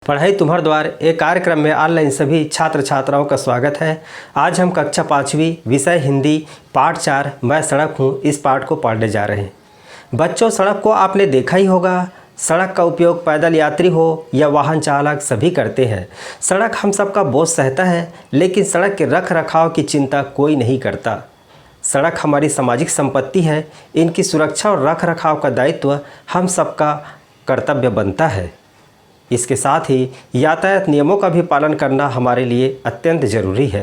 पढ़ाई तुम्हारे द्वार एक कार्यक्रम में ऑनलाइन सभी छात्र छात्राओं का स्वागत है। आज हम कक्षा 5वीं विषय हिंदी पाठ 4 मैं सड़क हूँ इस पाठ को पढ़ने जा रहे हैं। बच्चों, सड़क को आपने देखा ही होगा। सड़क का उपयोग पैदल यात्री हो या वाहन चालक सभी करते हैं। सड़क हम सबका बोझ सहता है, लेकिन सड़क के रख रखाव की चिंता कोई नहीं करता। सड़क हमारी सामाजिक संपत्ति है। इनकी सुरक्षा और रख रखाव का दायित्व हम सबका कर्तव्य बनता है। इसके साथ ही यातायात नियमों का भी पालन करना हमारे लिए अत्यंत ज़रूरी है।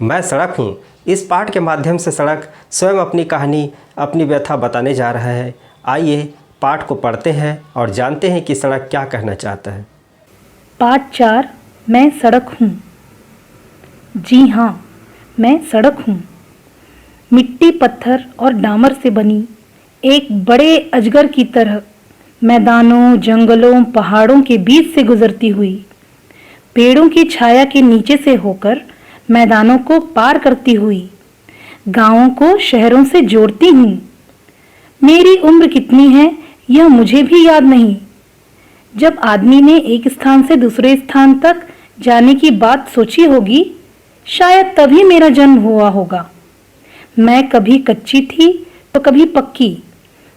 मैं सड़क हूँ इस पाठ के माध्यम से सड़क स्वयं अपनी कहानी, अपनी व्यथा बताने जा रहा है। आइए पाठ को पढ़ते हैं और जानते हैं कि सड़क क्या कहना चाहता है। पाठ 4 मैं सड़क हूँ। जी हाँ, मैं सड़क हूँ। मिट्टी, पत्थर और डामर से बनी एक बड़े अजगर की तरह मैदानों, जंगलों, पहाड़ों के बीच से गुजरती हुई, पेड़ों की छाया के नीचे से होकर मैदानों को पार करती हुई, गांवों को शहरों से जोड़ती हूँ। मेरी उम्र कितनी है यह मुझे भी याद नहीं। जब आदमी ने एक स्थान से दूसरे स्थान तक जाने की बात सोची होगी, शायद तभी मेरा जन्म हुआ होगा। मैं कभी कच्ची थी तो कभी पक्की,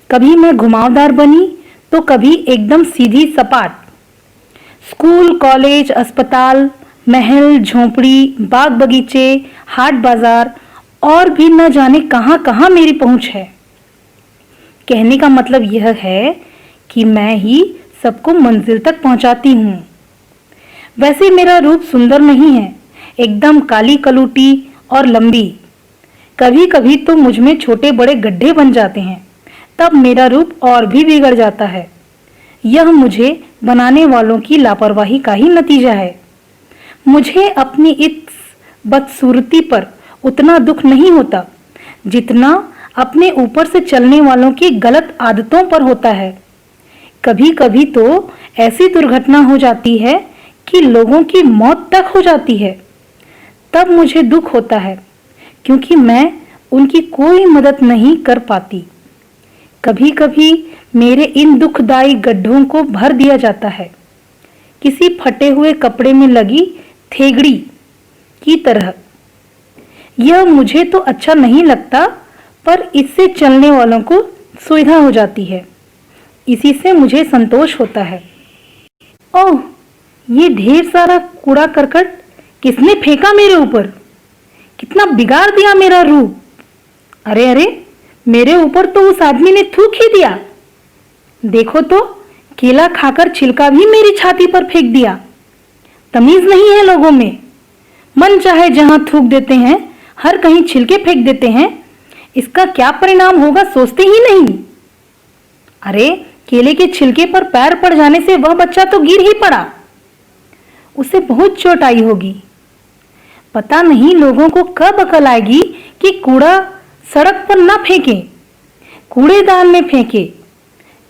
कभी मैं घुमावदार बनी तो कभी एकदम सीधी सपाट। स्कूल, कॉलेज, अस्पताल, महल, झोंपड़ी, बाग बगीचे, हाट बाजार और भी न जाने कहां कहां मेरी पहुंच है। कहने का मतलब यह है कि मैं ही सबको मंजिल तक पहुंचाती हूं। वैसे मेरा रूप सुंदर नहीं है, एकदम काली कलूटी और लंबी। कभी कभी तो मुझ में छोटे बड़े गड्ढे बन जाते हैं, तब मेरा रूप और भी बिगड़ जाता है। यह मुझे बनाने वालों की लापरवाही का ही नतीजा है। मुझे अपनी इस बदसूरती पर उतना दुख नहीं होता जितना अपने ऊपर से चलने वालों की गलत आदतों पर होता है। कभी कभी तो ऐसी दुर्घटना हो जाती है कि लोगों की मौत तक हो जाती है। तब मुझे दुख होता है, क्योंकि मैं उनकी कोई मदद नहीं कर पाती। कभी कभी मेरे इन दुखदाई गड्ढों को भर दिया जाता है, किसी फटे हुए कपड़े में लगी थेगड़ी की तरह। यह मुझे तो अच्छा नहीं लगता, पर इससे चलने वालों को सुविधा हो जाती है। इसी से मुझे संतोष होता है। ओह, ये ढेर सारा कूड़ा करकट किसने फेंका मेरे ऊपर? कितना बिगाड़ दिया मेरा रूप। अरे अरे, मेरे ऊपर तो उस आदमी ने थूक ही दिया। देखो तो, केला खाकर छिलका भी मेरी छाती पर फेंक दिया। तमीज नहीं है लोगों में, मन चाहे जहां थूक देते हैं, हर कहीं छिलके फेंक देते हैं। इसका क्या परिणाम होगा सोचते ही नहीं। अरे, केले के छिलके पर पैर पड़ जाने से वह बच्चा तो गिर ही पड़ा, उसे बहुत चोट आई होगी। पता नहीं लोगों को कब अकल आएगी कि कूड़ा सड़क पर न फेंकें, कूड़ेदान में फेंके।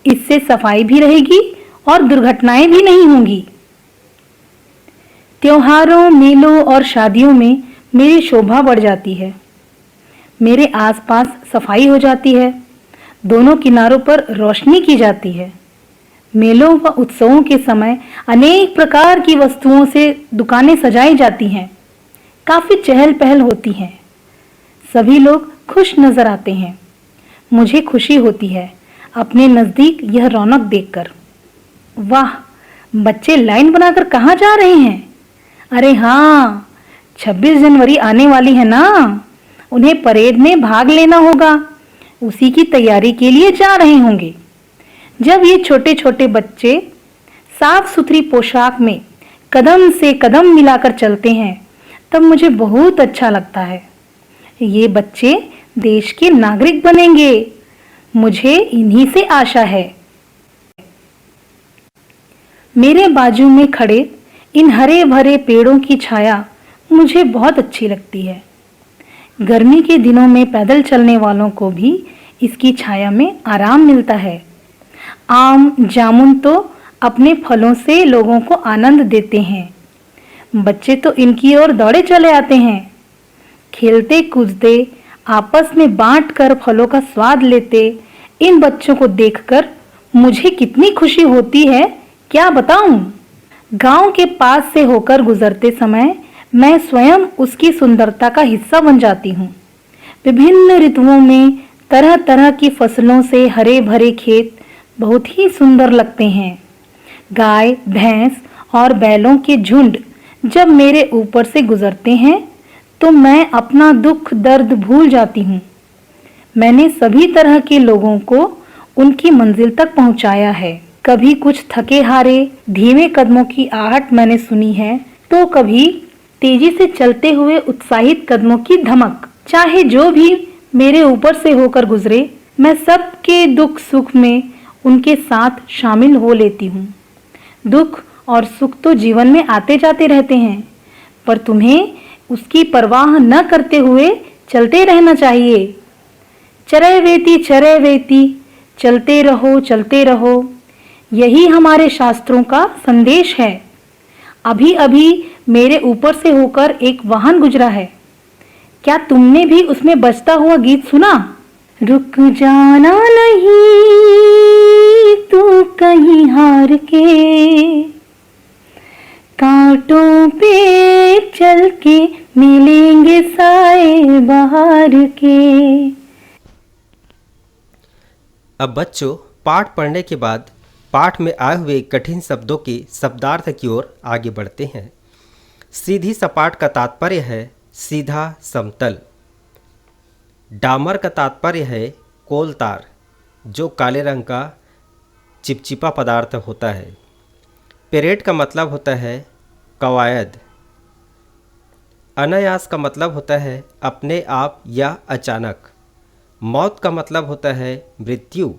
इससे सफाई भी रहेगी और दुर्घटनाएं भी नहीं होंगी। त्योहारों, मेलों और शादियों में मेरी शोभा बढ़ जाती है। मेरे आसपास सफाई हो जाती है। दोनों किनारों पर रोशनी की जाती है। मेलों व उत्सवों के समय अनेक प्रकार की वस्तुओं से दुकानें सजाई जाती हैं। काफी चहल पहल होती है। सभी लोग खुश नजर आते हैं। मुझे खुशी होती है अपने नजदीक यह रौनक देखकर। वाह, बच्चे लाइन बनाकर कहाँ जा रहे हैं? अरे हाँ, 26 जनवरी आने वाली है ना, उन्हें परेड में भाग लेना होगा। उसी की तैयारी के लिए जा रहे होंगे। जब ये छोटे छोटे बच्चे साफ सुथरी पोशाक में कदम से कदम मिलाकर चलते हैं, तब मुझे बहुत अच्छा लगता है। ये बच्चे देश के नागरिक बनेंगे, मुझे इन्हीं से आशा है। मेरे बाजू में खड़े इन हरे भरे पेड़ों की छाया मुझे बहुत अच्छी लगती है। गर्मी के दिनों में पैदल चलने वालों को भी इसकी छाया में आराम मिलता है। आम, जामुन तो अपने फलों से लोगों को आनंद देते हैं। बच्चे तो इनकी ओर दौड़े चले आते हैं। खेलते कूदते, आपस में बांटकर फलों का स्वाद लेते इन बच्चों को देखकर मुझे कितनी खुशी होती है, क्या बताऊं। गांव के पास से होकर गुजरते समय मैं स्वयं उसकी सुंदरता का हिस्सा बन जाती हूँ। विभिन्न ऋतुओं में तरह तरह की फसलों से हरे भरे खेत बहुत ही सुंदर लगते हैं। गाय, भैंस और बैलों के झुंड जब मेरे ऊपर से गुजरते हैं तो मैं अपना दुख दर्द भूल जाती हूँ। मैंने सभी तरह के लोगों को उनकी मंजिल तक पहुँचाया है। कभी कुछ थके हारे धीमे कदमों की आहट मैंने सुनी है, तो कभी तेजी से चलते हुए उत्साहित कदमों की धमक। चाहे जो भी मेरे ऊपर से होकर गुजरे, मैं सबके दुख सुख में उनके साथ शामिल हो लेती हूँ। दुख और सुख तो जीवन में आते जाते रहते हैं, पर तुम्हें उसकी परवाह न करते हुए चलते रहना चाहिए। चरैवेति चलते रहो, यही हमारे शास्त्रों का संदेश है। अभी अभी मेरे ऊपर से होकर एक वाहन गुजरा है। क्या तुमने भी उसमें बजता हुआ गीत सुना? रुक जाना नहीं तू कहीं हार के, कांटों पे चल के मिलेंगे साए बहार के। अब बच्चों, पाठ पढ़ने के बाद पाठ में आए हुए कठिन शब्दों के शब्दार्थ की ओर आगे बढ़ते हैं। सीधी सपाट का तात्पर्य है सीधा समतल। डामर का तात्पर्य है कोल तार, जो काले रंग का चिपचिपा पदार्थ होता है। पेरेड का मतलब होता है कवायद। अनायास का मतलब होता है अपने आप या अचानक। मौत का मतलब होता है मृत्यु।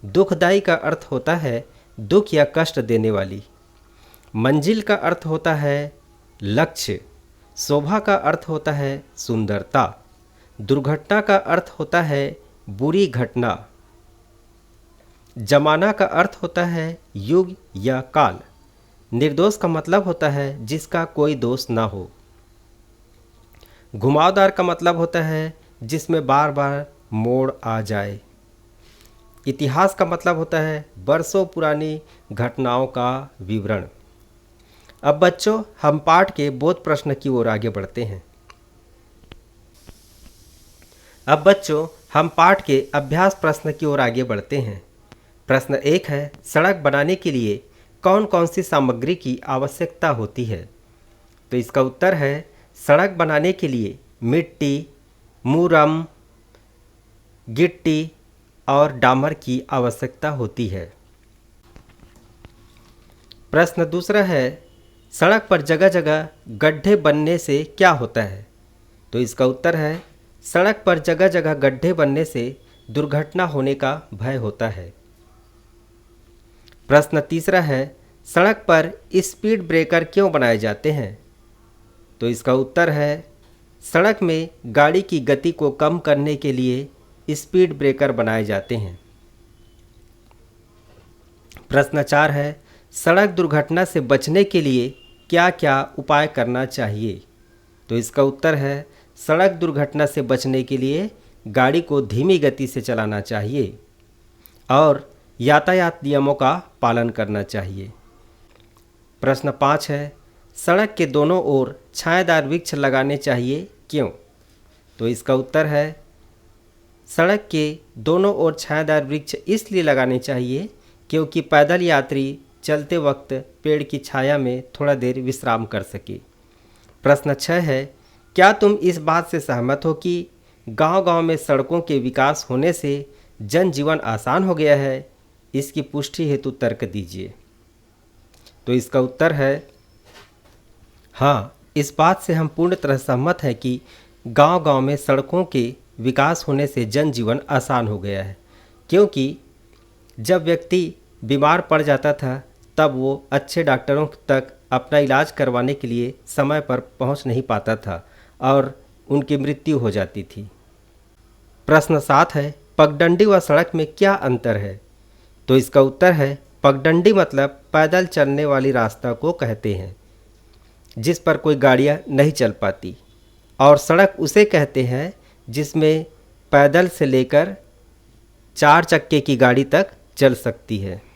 दुखदाई का अर्थ होता है दुख या कष्ट देने वाली। मंजिल का अर्थ होता है लक्ष्य। शोभा का अर्थ होता है सुंदरता। दुर्घटना का अर्थ होता है बुरी घटना। जमाना का अर्थ होता है युग या काल। निर्दोष का मतलब होता है जिसका कोई दोष ना हो। घुमावदार का मतलब होता है जिसमें बार बार मोड़ आ जाए। इतिहास का मतलब होता है बरसों पुरानी घटनाओं का विवरण। अब बच्चों, हम पाठ के बोध प्रश्न की ओर आगे बढ़ते हैं। अब बच्चों, हम पाठ के अभ्यास प्रश्न की ओर आगे बढ़ते हैं। प्रश्न 1 है, सड़क बनाने के लिए कौन कौन सी सामग्री की आवश्यकता होती है? तो इसका उत्तर है सड़क बनाने के लिए मिट्टी, मुरम, गिट्टी और डामर की आवश्यकता होती है। प्रश्न दूसरा है, सड़क पर जगह जगह गड्ढे बनने से क्या होता है? तो इसका उत्तर है सड़क पर जगह जगह गड्ढे बनने से दुर्घटना होने का भय होता है। प्रश्न तीसरा है, सड़क पर स्पीड ब्रेकर क्यों बनाए जाते हैं? तो इसका उत्तर है सड़क में गाड़ी की गति को कम करने के लिए स्पीड ब्रेकर बनाए जाते हैं। प्रश्न 4 है, सड़क दुर्घटना से बचने के लिए क्या क्या उपाय करना चाहिए? तो इसका उत्तर है सड़क दुर्घटना से बचने के लिए गाड़ी को धीमी गति से चलाना चाहिए और यातायात नियमों का पालन करना चाहिए। प्रश्न 5 है, सड़क के दोनों ओर छायादार वृक्ष लगाने चाहिए, क्यों? तो इसका उत्तर है सड़क के दोनों ओर छायादार वृक्ष इसलिए लगाने चाहिए क्योंकि पैदल यात्री चलते वक्त पेड़ की छाया में थोड़ा देर विश्राम कर सके। प्रश्न 6 है, क्या तुम इस बात से सहमत हो कि गांव-गांव में सड़कों के विकास होने से जनजीवन आसान हो गया है? इसकी पुष्टि हेतु तर्क दीजिए। तो इसका उत्तर है हाँ, इस बात से हम पूर्ण तरह सहमत हैं कि गांव-गांव में सड़कों के विकास होने से जनजीवन आसान हो गया है, क्योंकि जब व्यक्ति बीमार पड़ जाता था तब वो अच्छे डॉक्टरों तक अपना इलाज करवाने के लिए समय पर पहुंच नहीं पाता था और उनकी मृत्यु हो जाती थी। प्रश्न 7 है, पगडंडी व सड़क में क्या अंतर है? तो इसका उत्तर है पगडंडी मतलब पैदल चलने वाली रास्ता को कहते हैं जिस पर कोई गाड़ियां नहीं चल पाती, और सड़क उसे कहते हैं जिसमें पैदल से लेकर 4 चक्के की गाड़ी तक चल सकती है।